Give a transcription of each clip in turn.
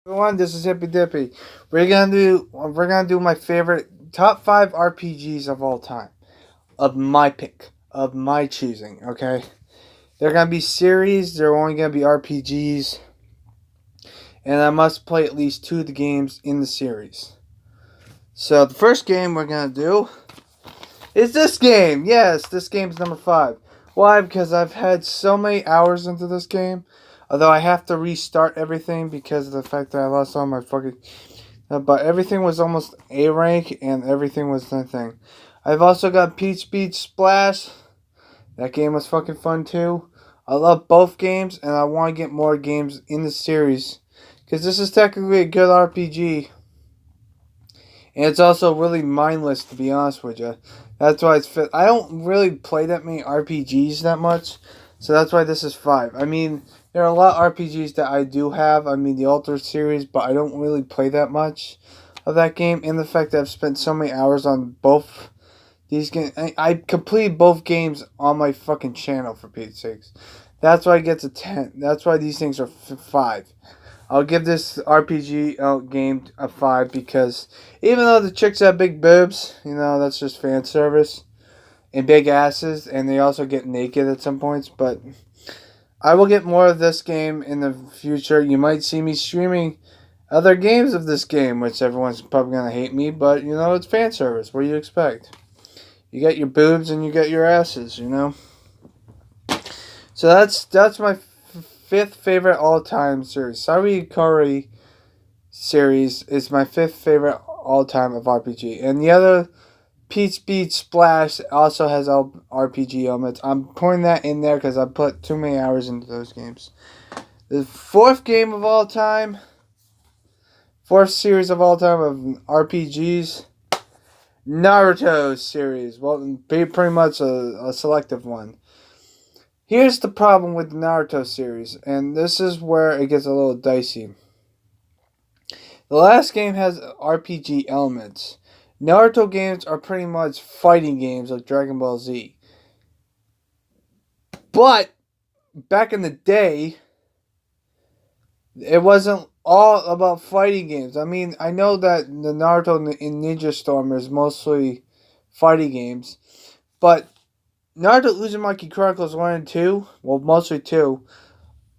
Everyone, this is Hippy Dippy. We're gonna do my favorite top five RPGs of all time, of my pick, of my choosing. Okay, they're gonna be series. They're only gonna be RPGs, and I must play at least two of the games in the series. So the first game we're gonna do is this game. Yes, this game's number five. Why? Because I've had so many hours into this game. Although I have to restart everything because of the fact that I lost all my fucking. But everything was almost A rank and everything was nothing. I've also got Peach Beach Splash. That game was fucking fun too. I love both games and I want to get more games in the series. Because this is technically a good RPG. And it's also really mindless, to be honest with you. That's why it's fit. I don't really play that many RPGs that much. So that's why this is five. I mean, there are a lot of RPGs that I do have. I mean, the Alter series, but I don't really play that much of that game. And the fact that I've spent so many hours on both these games. I completed both games on my fucking channel, for Pete's sakes. That's why I get to 10. That's why these things are five. I'll give this RPG game a 5 because even though the chicks have big boobs, that's just fan service and big asses, and they also get naked at some points. But I will get more of this game in the future. You might see me streaming other games of this game, which everyone's probably gonna hate me, but it's fan service. What do you expect? You get your boobs and you get your asses. So that's my fifth favorite all time series. Sari Kari series is my fifth favorite all time of RPG. And the other, Peach Beach Splash, also has RPG elements. I'm putting that in there because I put too many hours into those games. The fourth game of all time, fourth series of all time of RPGs, Naruto series. Well, pretty much a selective one. Here's the problem with the Naruto series, and this is where it gets a little dicey. The last game has RPG elements. Naruto games are pretty much fighting games like Dragon Ball Z. But back in the day, it wasn't all about fighting games. I mean, I know that the Naruto in Ninja Storm is mostly fighting games, but Naruto Uzumaki Chronicles 1 and 2, well, mostly 2,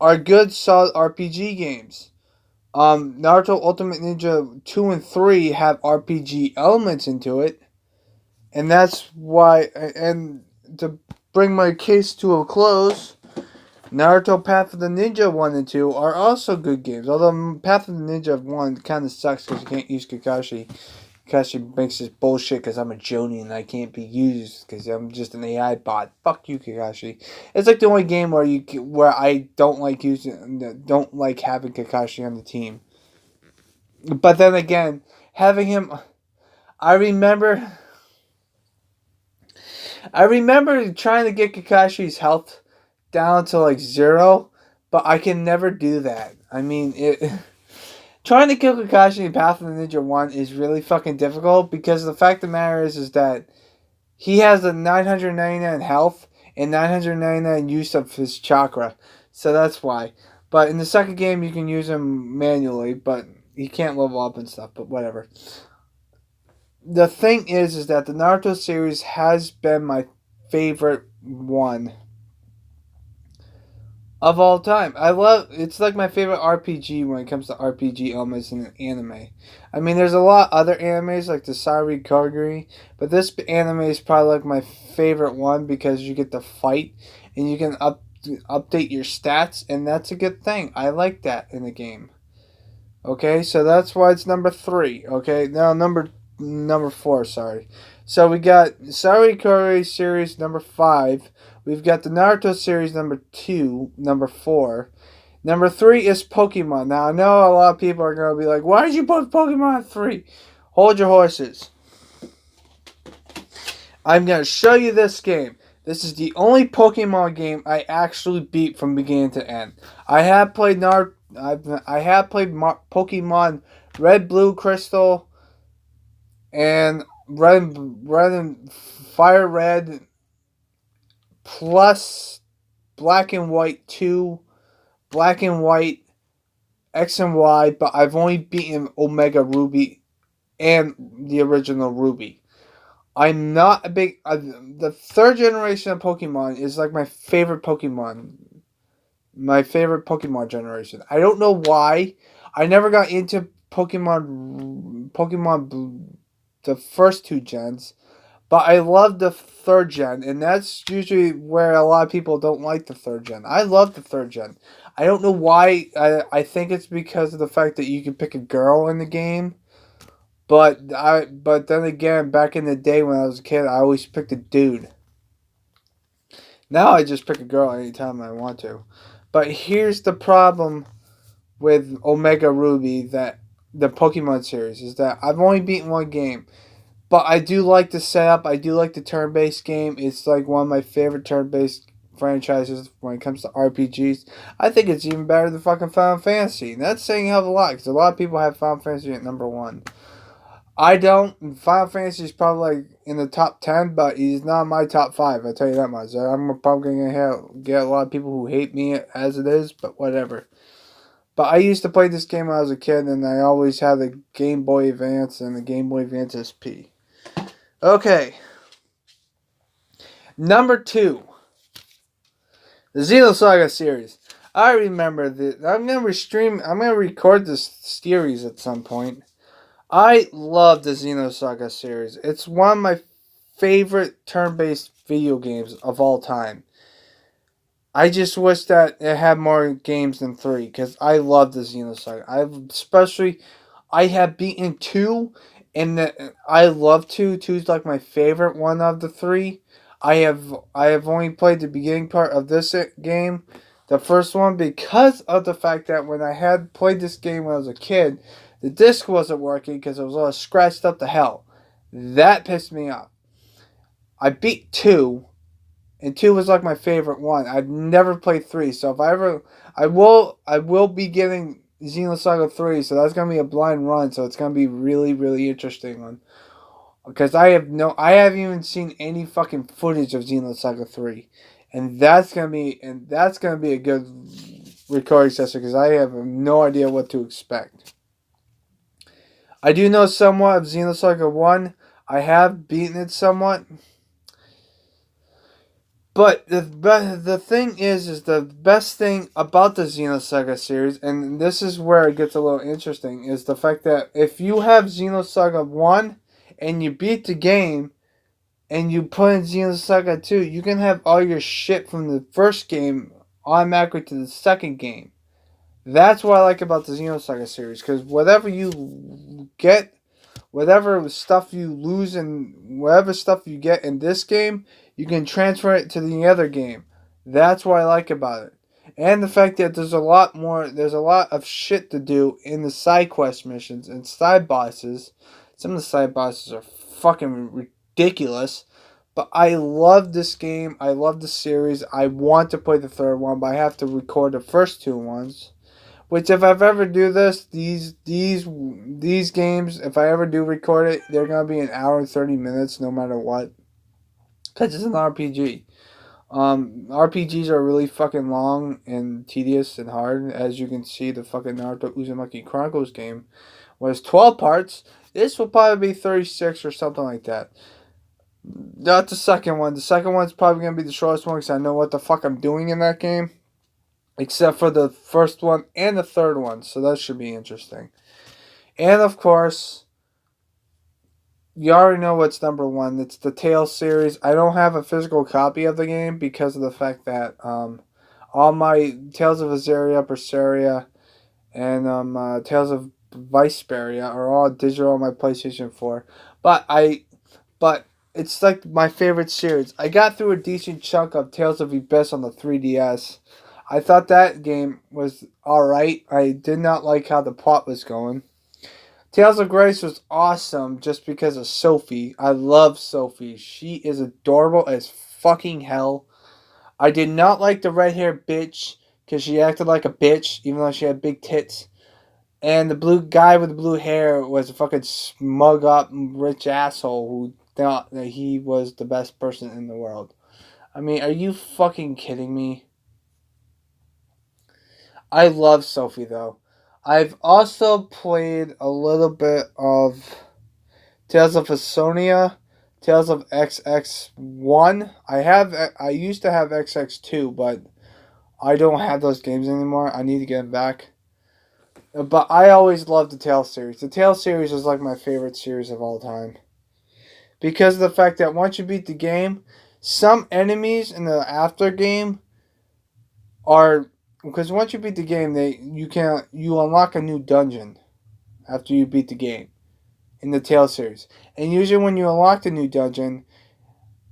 are good, solid RPG games. Naruto Ultimate Ninja 2 and 3 have RPG elements into it. And that's why, and to bring my case to a close, Naruto Path of the Ninja 1 and 2 are also good games. Although Path of the Ninja 1 kind of sucks because you can't use Kakashi. Kakashi makes this bullshit because I'm a Jonin and I can't be used because I'm just an AI bot. Fuck you, Kakashi. It's like the only game where I don't like having Kakashi on the team. But then again, having him, I remember, I remember trying to get Kakashi's health down to like zero, but I can never do that. I mean, trying to kill Kakashi in Path of the Ninja 1 is really fucking difficult because the fact of the matter is that he has a 999 health and 999 use of his chakra. So that's why. But in the second game, you can use him manually, but he can't level up and stuff, but whatever. The thing is that the Naruto series has been my favorite one of all time. It's like my favorite RPG when it comes to RPG elements in an anime. I mean, there's a lot of other animes like the Sari Kaguri, but this anime is probably like my favorite one because you get to fight and you can update your stats, and that's a good thing. I like that in the game. Okay, so that's why it's number three. Okay, now number four. Sorry. So we got Sari Kaguri series number five. We've got the Naruto series number two, number four. Number three is Pokemon. Now I know a lot of people are gonna be like, "Why did you put Pokemon at three?" Hold your horses. I'm gonna show you this game. This is the only Pokemon game I actually beat from beginning to end. I have played Pokemon Red, Blue, Crystal, and Red and Fire Red, plus Black and White 2, Black and White X and Y, but I've only beaten Omega Ruby and the original Ruby. I'm not a big. The third generation of Pokemon is like my favorite Pokemon. My favorite Pokemon generation. I don't know why. I never got into the first two gens, but I love the third gen, and that's usually where a lot of people don't like the third gen. I love the third gen. I don't know why. I think it's because of the fact that you can pick a girl in the game. But then again, back in the day when I was a kid, I always picked a dude. Now I just pick a girl anytime I want to. But here's the problem with Omega Ruby, that the Pokemon series, is that I've only beaten one game. But I do like the setup. I do like the turn-based game. It's like one of my favorite turn-based franchises when it comes to RPGs. I think it's even better than fucking Final Fantasy. And that's saying a hell of a lot, because a lot of people have Final Fantasy at number one. I don't. Final Fantasy is probably like in the top 10, but he's not my top 5. I'll tell you that much. I'm probably going to get a lot of people who hate me as it is, but whatever. But I used to play this game when I was a kid, and I always had the Game Boy Advance and the Game Boy Advance SP. Okay. Number 2. The Xenosaga series. I remember that. I'm going to record this series at some point. I love the Xenosaga series. It's one of my favorite turn-based video games of all time. I just wish that it had more games than 3, because I love the Xenosaga. I have beaten 2, and I love 2. 2 is like my favorite one of the 3. I have only played the beginning part of this game, the first one, because of the fact that when I had played this game when I was a kid, the disc wasn't working because it was all scratched up to hell. That pissed me off. I beat 2, and 2 was like my favorite one. I've never played 3, so if I ever, I will be getting Xenosaga 3, so that's gonna be a blind run. So it's gonna be really, really interesting one, because I haven't even seen any fucking footage of Xenosaga 3, and that's gonna be a good recording session, because I have no idea what to expect. I do know somewhat of Xenosaga 1. I have beaten it somewhat. But the thing is the best thing about the Xenosaga series, and this is where it gets a little interesting, is the fact that if you have Xenosaga 1 and you beat the game and you put in Xenosaga 2, you can have all your shit from the first game automatically to the second game. That's what I like about the Xenosaga series, because whatever you get, whatever stuff you lose and whatever stuff you get in this game, you can transfer it to the other game. That's what I like about it. And the fact that there's a lot of shit to do in the side quest missions and side bosses. Some of the side bosses are fucking ridiculous. But I love this game. I love the series. I want to play the third one, but I have to record the first 2 ones. Which, if I ever do this, these games, if I ever do record it, they're gonna be an hour and 30 minutes, no matter what. Cause it's an RPG. RPGs are really fucking long and tedious and hard. As you can see, the fucking Naruto Uzumaki Chronicles game was 12 parts. This will probably be 36 or something like that. Not the second one. The second one's probably gonna be the shortest one, because I know what the fuck I'm doing in that game. Except for the first one and the third one. So that should be interesting. And of course, you already know what's number 1. It's the Tales series. I don't have a physical copy of the game because of the fact that all my Tales of Azaria, Berseria, and Tales of Vesperia are all digital on my PlayStation 4. But it's like my favorite series. I got through a decent chunk of Tales of Abyss on the 3DS. I thought that game was alright. I did not like how the plot was going. Tales of Grace was awesome just because of Sophie. I love Sophie. She is adorable as fucking hell. I did not like the red haired bitch because she acted like a bitch even though she had big tits. And the blue guy with the blue hair was a fucking smug up rich asshole who thought that he was the best person in the world. I mean, are you fucking kidding me? I love Sophie though. I've also played a little bit of Tales of Phoenicia, Tales of XX1. I used to have XX2, but I don't have those games anymore. I need to get them back. But I always loved the Tales series. The Tales series is like my favorite series of all time. Because of the fact that once you beat the game, some enemies in the after game are, because once you beat the game, you unlock a new dungeon after you beat the game in the Tales series. And usually when you unlock the new dungeon,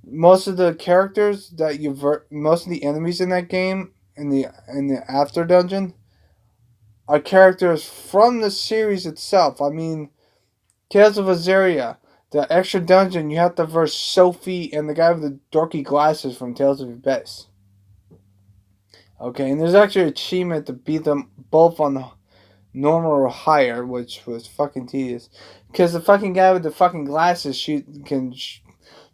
most of the characters that most of the enemies in that game in the after dungeon are characters from the series itself. I mean, Tales of Azaria, the extra dungeon, you have to verse Sophie and the guy with the dorky glasses from Tales of Abyss. Okay, and there's actually an achievement to beat them both on the normal or higher, which was fucking tedious. Because the fucking guy with the fucking glasses can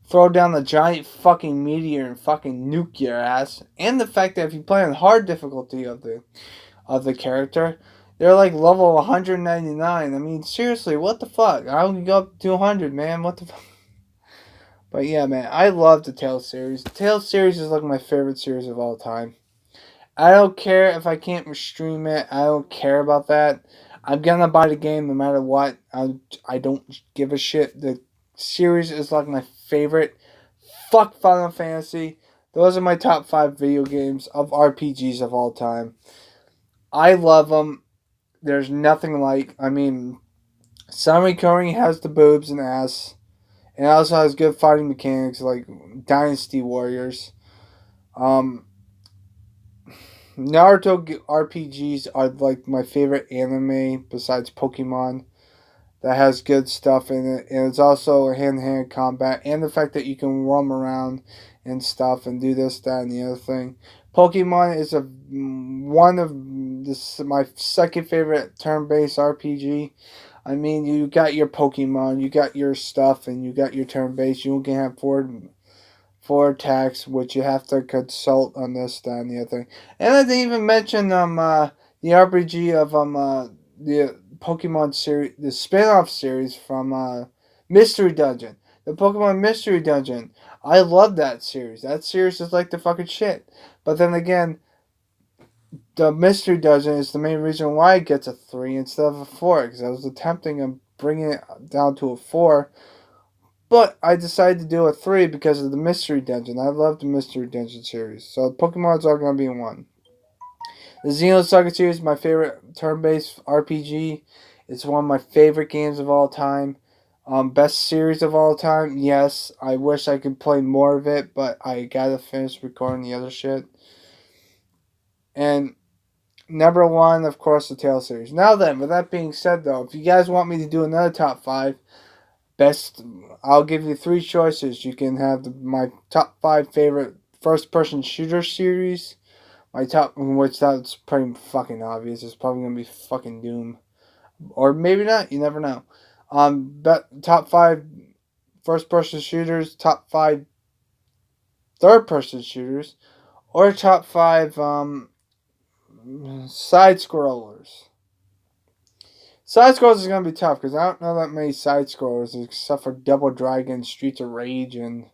throw down the giant fucking meteor and fucking nuke your ass. And the fact that if you play on hard difficulty of the character, they're like level 199. I mean, seriously, what the fuck? I only go up to 200, man. What the fuck? But yeah, man, I love the Tales series. The Tales series is like my favorite series of all time. I don't care if I can't stream it. I don't care about that. I'm gonna buy the game no matter what. I don't give a shit. The series is like my favorite. Fuck Final Fantasy. Those are my top 5 video games of RPGs of all time. I love them. There's nothing like. I mean, Sun Recurring has the boobs and ass. And it also has good fighting mechanics like Dynasty Warriors. Um, Naruto RPGs are like my favorite anime besides Pokemon. That has good stuff in it, and it's also hand-to-hand combat, and the fact that you can roam around and stuff and do this, that, and the other thing. Pokemon is one of my second favorite turn-based RPG. I mean, you got your Pokemon, you got your stuff, and you got your turn-based. You can have four attacks, which you have to consult on this, that, and the other thing. And I didn't even mention the RPG of the Pokemon series, the spin-off series from Mystery Dungeon. The Pokemon Mystery Dungeon. I love that series. That series is like the fucking shit. But then again, the Mystery Dungeon is the main reason why it gets a 3 instead of a 4. Because I was attempting to bring it down to a 4. But I decided to do a 3 because of the Mystery Dungeon. I love the Mystery Dungeon series. So Pokemon's all going to be in one. The Xenoblade Saga series is my favorite turn-based RPG. It's one of my favorite games of all time. Best series of all time? Yes. I wish I could play more of it, but I gotta finish recording the other shit. And number 1, of course, the Tales series. Now then, with that being said though, if you guys want me to do another top 5, I'll give you 3 choices. You can have my top 5 favorite first-person shooter series. My top, which that's pretty fucking obvious. It's probably gonna be fucking Doom, or maybe not. You never know. But top 5 first-person shooters, top 5 third-person shooters, or top 5 side scrollers. Side scrollers is gonna be tough because I don't know that many side scrollers except for Double Dragon, Streets of Rage, and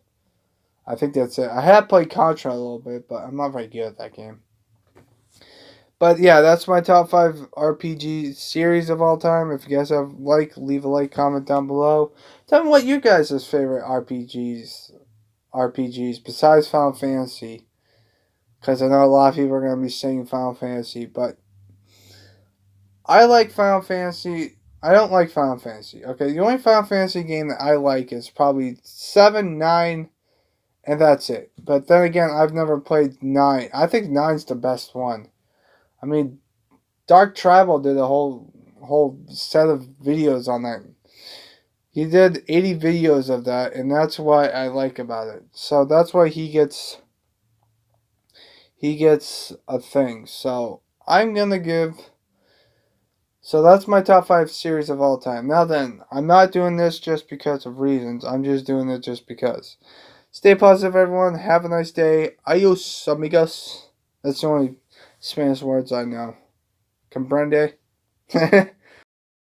I think that's it. I have played Contra a little bit, but I'm not very good at that game. But yeah, that's my top 5 RPG series of all time. If you guys have leave a like, comment down below. Tell me what your guys' favorite RPGs besides Final Fantasy. Because I know a lot of people are going to be saying Final Fantasy, but I like Final Fantasy. I don't like Final Fantasy. Okay, the only Final Fantasy game that I like is probably 7, 9, and that's it. But then again, I've never played 9. I think 9's the best one. I mean, Dark Tribal did a whole set of videos on that. He did 80 videos of that, and that's what I like about it. So that's why he gets a thing. So I'm gonna give. So that's my top 5 series of all time. Now then, I'm not doing this just because of reasons. I'm just doing it just because. Stay positive, everyone. Have a nice day. Adios, amigos. That's the only Spanish words I know. Comprende?